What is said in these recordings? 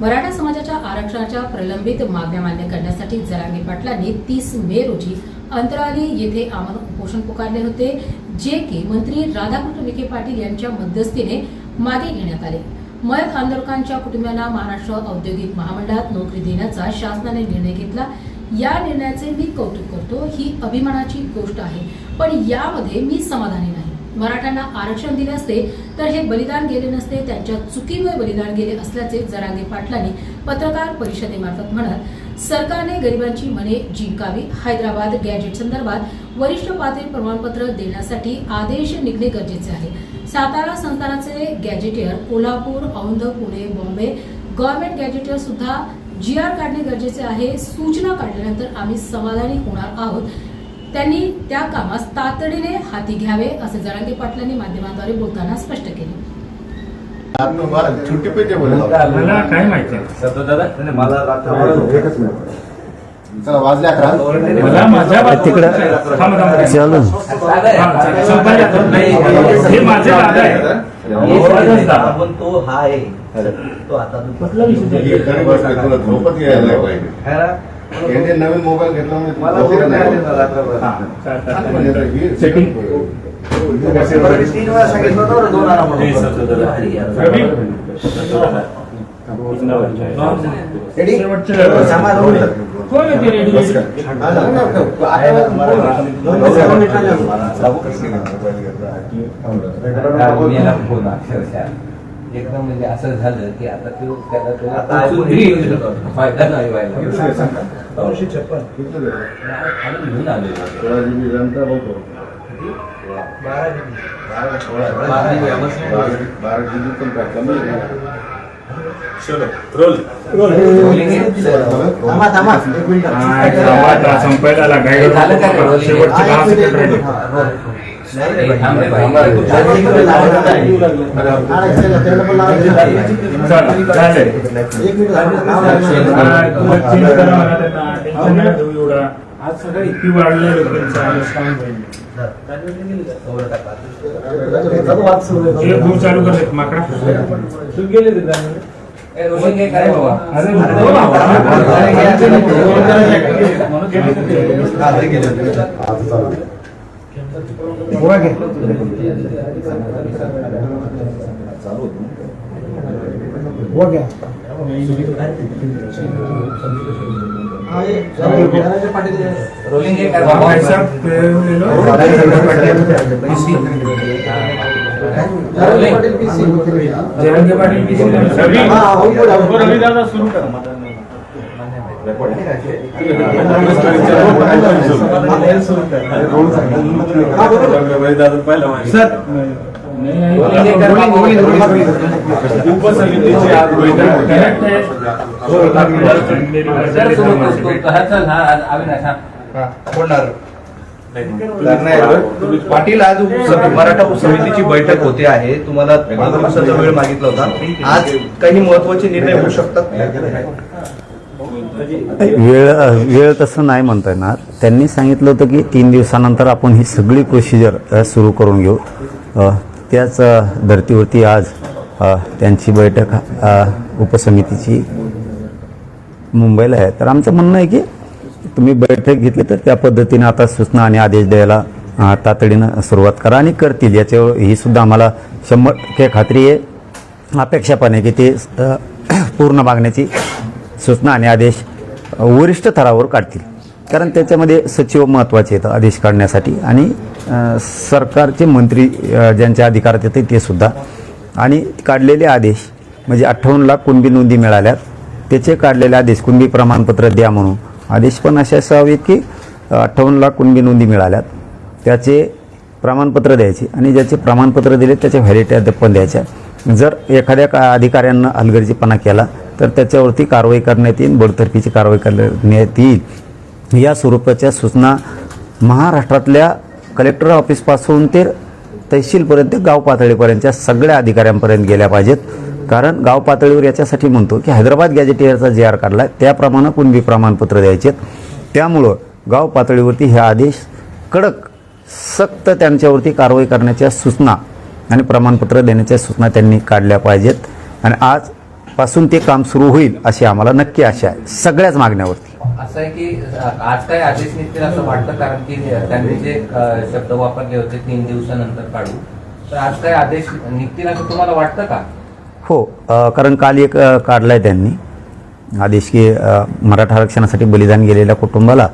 मराठा समाजाच्या आरक्षणाच्या प्रलंबित मागण्या मान्य करण्यासाठी जरांगे पाटलांनी 30 मे रोजी अंतराली येथे आमरण उपोषण पुकारले होते, जे की मंत्री राधाकृष्ण विखे पाटील यांच्या मध्यस्थीने मागे घेण्यात आले। मयत आंदोलकांच्या कुटुंबियांना महाराष्ट्र औद्योगिक महामंडळात नोकरी देण्याचा शासनाने निर्णय घेतला। या निर्णयाचे मी कौतुक करतो। ही अभिमानाची गोष्ट आहे, पण यामध्ये मी समाधानी नाही। मराठ्यांना आरक्षण दिले असते तर हे बलिदान गेले नसते, त्यांच्या चुकीमुळे बलिदान गेले असल्याचे जरांगे पाटलांनी पत्रकार परिषदेमार्फत म्हणत, सरकारने गरिबांची मने जिंकावी। हैदराबाद गॅजेट संदर्भात वरिष्ठ पातळी प्रमाणपत्र देण्यासाठी आदेश निघणे गरजेचे आहे। सातारा संस्थानाचे gazetteer, Kolhapur, Aundh, Pune, Bombay government gazetteer सुद्धा GR काढणे गरजेचे आहे। सूचना काढल्यानंतर आम्ही समाधानी होणार आहोत। त्यांनी त्या कामास तातडीने हाती घ्यावे असे जरांगे पाटलांनी माध्यमांद्वारे बोलताना स्पष्ट केले। छुट्टी पे मला काय माहिती दादा, मला चला वाजले 11 मला माझ्या तिकडे चलो हे माझे दादा आहे, पण तो हा आहे तो आता कुठला विषय झोपत यायला पाहिजे। यांनी नवीन मोबाईल घेतला सेटिंग 3 वेळा सांगितलं होतं 2 आराम एकदम म्हणजे असं झालं की आता तो त्याला फायदा नाही व्हायला 956 घेऊन आले 16 GB रॅम का बघतो 12 GB पण काय कमी आहे। चलो रोल थांबा 1 मिनिट संपायला काय शेवटचे 10 सेकंड राहिले। आज सगळं इतकी वाढलंय लोकांचं चालू करत माकडा गेले रोलिंग जरांगे पाटील सुरू करा उपसमितीची आज पाटील आज मराठा उपसमितीची बैठक होते आहे। तुम्हाला 15 दिवसाचा वेळ मागितला होता, आज काही महत्त्वाचे निर्णय होऊ शकतात। वेळ तसं नाही म्हणता येणार। त्यांनी सांगितलं होतं की 3 दिवसानंतर आपण ही सगळी प्रोसिजर सुरू करून घेऊ। त्याच धर्तीवरती आज त्यांची बैठक उपसमितीची मुंबईला आहे। तर आमचं म्हणणं आहे की तुम्ही बैठक घेतली तर त्या पद्धतीने आता सूचना आणि आदेश द्यायला तातडीनं सुरुवात करा आणि करतील, याच्यावर ही सुद्धा आम्हाला 100% खात्री आहे, अपेक्षा पण आहे की ते पूर्ण मागण्याची सूचना आणि आदेश वरिष्ठ स्तरावर काढतील। कारण त्याच्यामध्ये सचिव महत्त्वाचे आहेत आदेश काढण्यासाठी आणि सरकारचे मंत्री ज्यांच्या अधिकारात येते ते सुद्धा। आणि काढलेले आदेश म्हणजे 58 लाख कुणबी नोंदी मिळाल्यात, त्याचे काढलेले आदेश कुणबी प्रमाणपत्र द्या म्हणून आदेश पण असे असावेत की 58 लाख कुणबी नोंदी मिळाल्यात त्याचे प्रमाणपत्र द्यायचे आणि ज्याचे प्रमाणपत्र दिले त्याच्या व्हॅलिडिटी पण द्यायच्या। जर एखाद्या अधिकाऱ्यांना हलगर्जीपणा केला तर त्याच्यावरती कारवाई करण्यात येईल, बडतर्फीची कारवाई करण्यात येईल। या स्वरूपाच्या सूचना महाराष्ट्रातल्या कलेक्टर ऑफिसपासून ते तहसीलपर्यंत गाव पातळीपर्यंतच्या सगळ्या अधिकाऱ्यांपर्यंत गेल्या पाहिजेत। कारण गाव पातळीवर याच्यासाठी म्हणतो की हैदराबाद गॅजेटियरचा GR काढला त्याप्रमाणे कुणबी प्रमाणपत्र द्यायचे। त्यामुळं गाव पातळीवरती हे आदेश कडक सक्त त्यांच्यावरती कारवाई करण्याच्या सूचना आणि प्रमाणपत्र देण्याच्या सूचना त्यांनी काढल्या पाहिजेत। आणि आज पासून ते काम सुरू होईल अशी आम्हाला नक्की आशा आहे सगळ्याच मागण्यावरती. असं आहे की आज काय आदेश निघतील असं वाटतं, कारण की त्यांनी जे शब्द वापरले होते 3 दिवसानंतर काढू, तर आज काय आदेश निघतील असं तुम्हाला वाटतं का? हो, कारण काल एक काढलाय त्यांनी आदेश की मराठा आरक्षणासाठी बलिदान गेलेल्या कुटुंबाला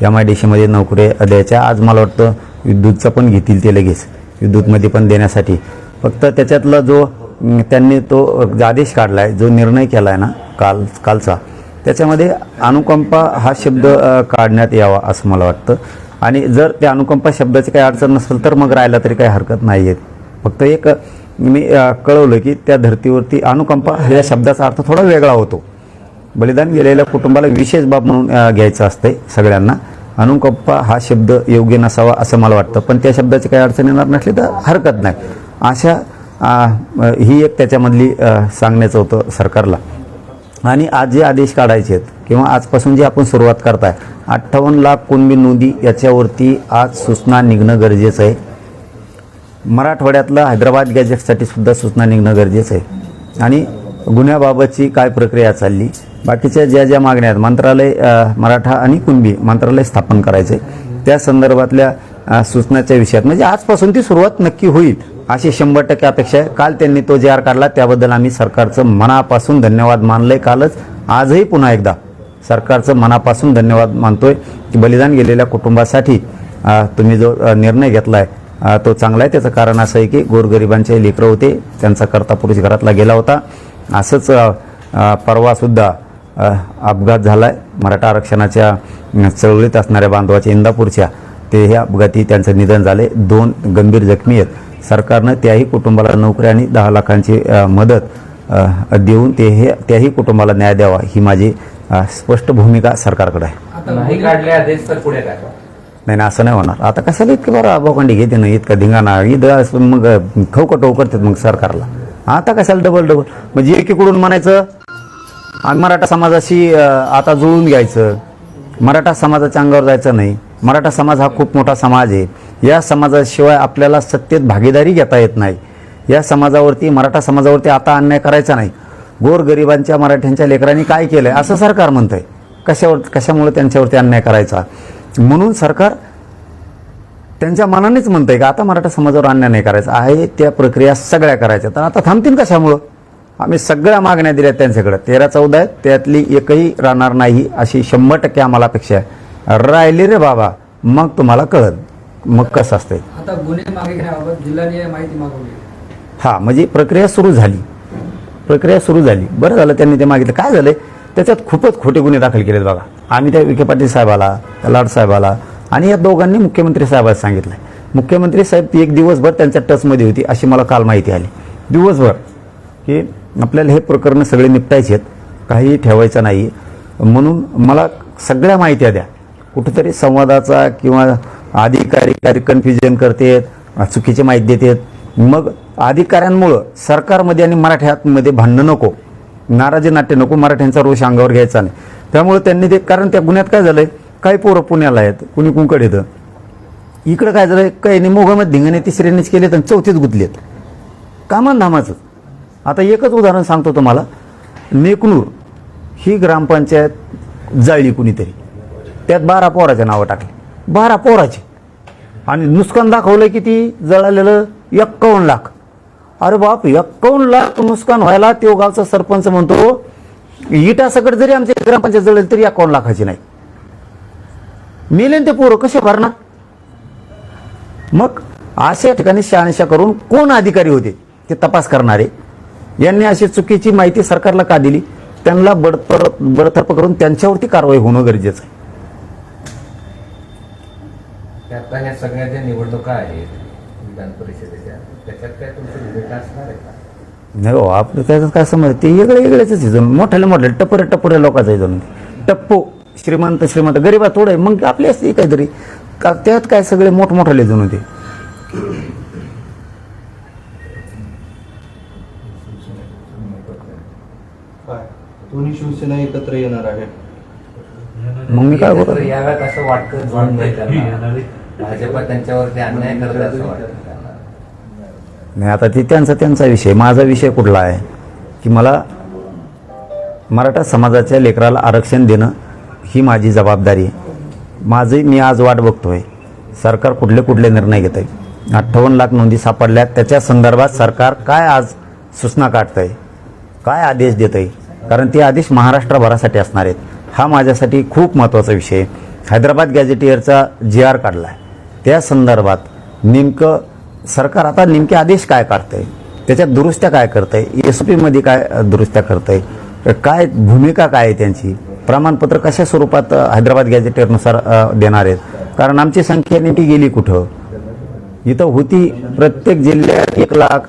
MIDCमध्ये नोकऱ्या द्यायच्या. आज मला वाटतं विद्युतचा पण घेतील ते लगेच, विद्युतमध्ये पण देण्यासाठी. फक्त त्याच्यातला जो त्यांनी तो आदेश काढला आहे, जो निर्णय केला आहे ना कालचा, त्याच्यामध्ये अनुकंपा हा शब्द काढण्यात यावा असं मला वाटतं. आणि जर त्या अनुकंपा शब्दाची काही अडचण नसेल तर मग राहायला तरी काही हरकत नाही आहे. फक्त एक मी कळवलं की त्या धर्तीवरती अनुकंपा ह्या शब्दाचा अर्थ थोडा वेगळा होतो. बलिदान गेलेल्या कुटुंबाला विशेष बाब म्हणून घ्यायचं असते सगळ्यांना. अनुकंपा हा शब्द योग्य नसावा असं मला वाटतं, पण त्या शब्दाची काही अडचण येणार नसली तर हरकत नाही. अशा ही एक त्याच्यामधली सांगण्याचं होतं सरकारला. आणि आज जे आदेश काढायचे आहेत किंवा आजपासून जे आपण सुरुवात करताय, 58 लाख कुणबी नोंदी याच्यावरती आज सूचना निघणं गरजेचं आहे. मराठवाड्यातलं हैदराबाद गॅजेटसाठी सुद्धा सूचना निघणं गरजेचं आहे. आणि गुन्ह्याबाबतची काय प्रक्रिया चालली, बाकीच्या ज्या ज्या मागण्या आहेत, मंत्रालय मराठा आणि कुणबी मंत्रालय स्थापन करायचे, त्या संदर्भातल्या सूचनाच्या विषयात म्हणजे आजपासून ती सुरुवात नक्की होईल अशी 100% अपेक्षा आहे. काल त्यांनी तो JR काढला, त्याबद्दल आम्ही सरकारचं मनापासून धन्यवाद मानलंय. कालच आजही पुन्हा एकदा सरकारचं मनापासून धन्यवाद मानतोय की बलिदान गेलेल्या कुटुंबासाठी तुम्ही जो निर्णय घेतलाय तो चांगला आहे. त्याचं कारण असं आहे की गोरगरिबांचे लेकरं होते, त्यांचा कर्ता पुरुष घरातला गेला होता. असंच परवासुद्धा अपघात झाला आहे मराठा आरक्षणाच्या चळवळीत असणाऱ्या बांधवाच्या इंदापूरच्या, ते हे अपघाती त्यांचं निधन झाले. 2 गंभीर जखमी आहेत. सरकारनं त्याही कुटुंबाला नोकरी आणि 10 लाखांची मदत देऊन त्याही कुटुंबाला न्याय द्यावा ही माझी स्पष्ट भूमिका सरकारकडे आहे. नाही काढले आदेश तर पुढे काय? नाही असं नाही होणार. आता कशाला इतकं बरं अभावकांडी घेते ना, इतका धिंगाणा मग खवकटो करतात मग सरकारला. आता कशाला डबल म्हणजे एकीकडून म्हणायचं आणि मराठा समाजाशी आता जुळून घ्यायचं, मराठा समाजाच्या अंगावर जायचं नाही. मराठा समाज हा खूप मोठा समाज आहे. या समाजाशिवाय आपल्याला सत्तेत भागीदारी घेता येत नाही. या समाजावरती, मराठा समाजावरती आता अन्याय करायचा नाही. गोरगरिबांच्या मराठ्यांच्या लेकरांनी काय केलंय असं सरकार म्हणतंय. कशामुळे त्यांच्यावरती अन्याय करायचा? म्हणून सरकार त्यांच्या मनानेच म्हणतंय की आता मराठा समाजावर अन्याय नाही करायचा आहे. त्या प्रक्रिया सगळ्या करायच्या. तर आता थांबतील कशामुळं? आम्ही सगळ्या मागण्या दिल्या त्यांच्याकडे, 13-14 आहेत, त्यातली एकही राहणार नाही अशी 100% आम्हाला अपेक्षा आहे. राहिली रे बाबा मग तुम्हाला कळत मग कसं असतंय. आता गुन्हे मागे घेण्याबाबत जिल्ह्याने माहिती मागवली. हा म्हणजे प्रक्रिया सुरू झाली. बरं झालं त्यांनी ते मागितलं. काय झालंय त्याच्यात खूपच खोटे गुन्हे दाखल केलेत बघा. आम्ही त्या विखे पाटील साहेबाला, लाड साहेबाला आणि या दोघांनी मुख्यमंत्री साहेबाला सांगितलंय. मुख्यमंत्री साहेब 1 दिवसभर त्यांच्या टचमध्ये होती अशी मला काल माहिती आली. दिवसभर की आपल्याला हे प्रकरणं सगळे निपटायचे आहेत, काही ठेवायचं नाही. म्हणून मला सगळ्या माहित्या द्या. कुठेतरी संवादाचा किंवा अधिकारी कन्फ्युजन करतात, चुकीची माहिती देतात. मग अधिकाऱ्यांमुळं सरकारमध्ये आणि मराठ्यांमध्ये भांडणं नको, नाराजी नाट्य नको, मराठ्यांचा रोष अंगावर घ्यायचा नाही. त्यामुळे त्यांनी ते, कारण त्या गुन्ह्यात काय झालंय, काही पोरं पुण्याला आहेत, कुणी कुंकड येतं. इकडं काय झालंय, काही नाही मोगामध्ये धिंगाणे 3ऱ्यांनीच केलेत आणि 4थीच गुंतलेत कामान धामाचं. आता एकच उदाहरण सांगतो तुम्हाला. नेकनूर ही ग्रामपंचायत जाळली कुणीतरी, त्यात 12 पोराच्या नावं टाकली, 12 पोराचे, आणि नुकसान दाखवलंय किती जळालेलं 51 लाख. अरे बाप, 51 लाख नुकसान व्हायला तो गावचा सरपंच म्हणतो इटा सकट जरी आमची ग्रामपंचायत जळेल तरी 51 लाखाची नाही. मेले ते पोरं कसे भरणार? मग अशा ठिकाणी शहानिशा करून कोण अधिकारी होते ते तपास करणारे, यांनी अशी चुकीची माहिती सरकारला का दिली? त्यांना बडतर्फ करून त्यांच्यावरती कारवाई होणं गरजेचं आहे. आता ह्या सगळ्या ज्या निवडणुका आहेत विधान परिषदेच्या, त्याच्यात काय तुमची भूमिका असणार आहे का? नाही हो, आपलं त्याचं काय समज, ते वेगळेच जण मोठ्याला टप्परे लोकांचं जण टप्पू, श्रीमंत गरीबा थोडं, मग आपली असते काहीतरी. त्यात काय सगळे मोठमोठाले जण होते. दोन्ही शिवसेना एकत्र येणार आहे. मग मी काय बोलतो, यावेळेस असं वाटतं जुळून नाही त्यांना, भाजप त्यांच्यावरती अन्याय करत असं वाटतं त्यांना. नाही आता ते त्यांचा विषय, माझा विषय कुठला आहे की मला मराठा समाजाच्या लेकराला आरक्षण देणं ही माझी जबाबदारी आहे. मी आज वाट बघतोय सरकार कुठले निर्णय घेत आहे. 58 लाख नोंदी सापडल्या, त्याच्या संदर्भात सरकार काय आज सूचना काढतंय, काय आदेश देत आहे, कारण ते आदेश महाराष्ट्रभरासाठी असणार आहेत. हा माझ्यासाठी खूप महत्त्वाचा विषय आहे. हैदराबाद गॅझेटियरचा GR काढला आहे, त्या संदर्भात नेमकं सरकार आता नेमके आदेश काय काढतंय, त्याच्यात दुरुस्त्या काय करतंय, SOP मध्ये काय दुरुस्त्या करतंय, काय भूमिका काय आहे त्यांची, प्रमाणपत्र कशा स्वरूपात हैदराबाद गॅझेटियरनुसार देणार आहेत. कारण आमची संख्या नेमकी गेली कुठं. इथं होती प्रत्येक जिल्ह्यात 1 लाख